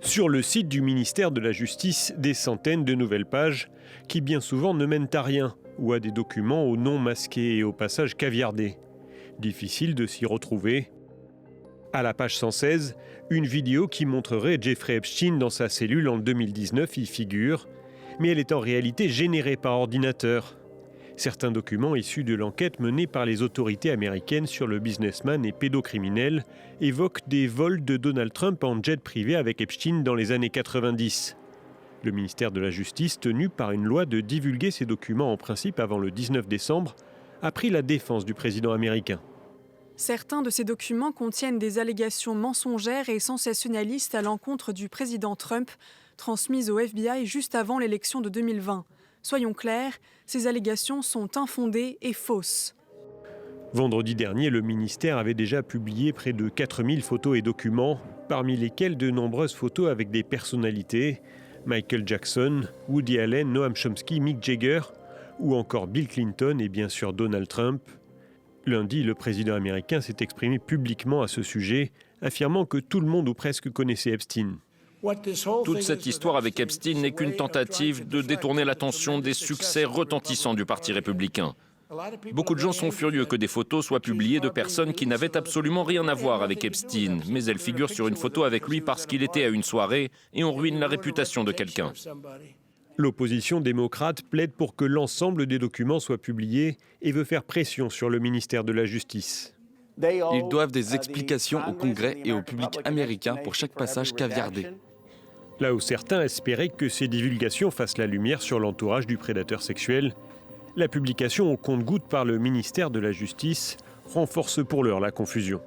Sur le site du ministère de la Justice, des centaines de nouvelles pages qui bien souvent ne mènent à rien ou à des documents aux noms masqués et au passage caviardés. Difficile de s'y retrouver. À la page 116, une vidéo qui montrerait Jeffrey Epstein dans sa cellule en 2019 y figure, mais elle est en réalité générée par ordinateur. Certains documents issus de l'enquête menée par les autorités américaines sur le businessman et pédocriminel évoquent des vols de Donald Trump en jet privé avec Epstein dans les années 90. Le ministère de la Justice, tenu par une loi de divulguer ces documents en principe avant le 19 décembre, a pris la défense du président américain. Certains de ces documents contiennent des allégations mensongères et sensationnalistes à l'encontre du président Trump, transmises au FBI juste avant l'élection de 2020. Soyons clairs, ces allégations sont infondées et fausses. Vendredi dernier, le ministère avait déjà publié près de 4000 photos et documents, parmi lesquels de nombreuses photos avec des personnalités, Michael Jackson, Woody Allen, Noam Chomsky, Mick Jagger, ou encore Bill Clinton et bien sûr Donald Trump. Lundi, le président américain s'est exprimé publiquement à ce sujet, affirmant que tout le monde ou presque connaissait Epstein. Toute cette histoire avec Epstein n'est qu'une tentative de détourner l'attention des succès retentissants du Parti républicain. Beaucoup de gens sont furieux que des photos soient publiées de personnes qui n'avaient absolument rien à voir avec Epstein, mais elles figurent sur une photo avec lui parce qu'il était à une soirée et on ruine la réputation de quelqu'un. L'opposition démocrate plaide pour que l'ensemble des documents soient publiés et veut faire pression sur le ministère de la Justice. Ils doivent des explications au Congrès et au public américain pour chaque passage caviardé. Là où certains espéraient que ces divulgations fassent la lumière sur l'entourage du prédateur sexuel, la publication au compte-gouttes par le ministère de la Justice renforce pour l'heure la confusion.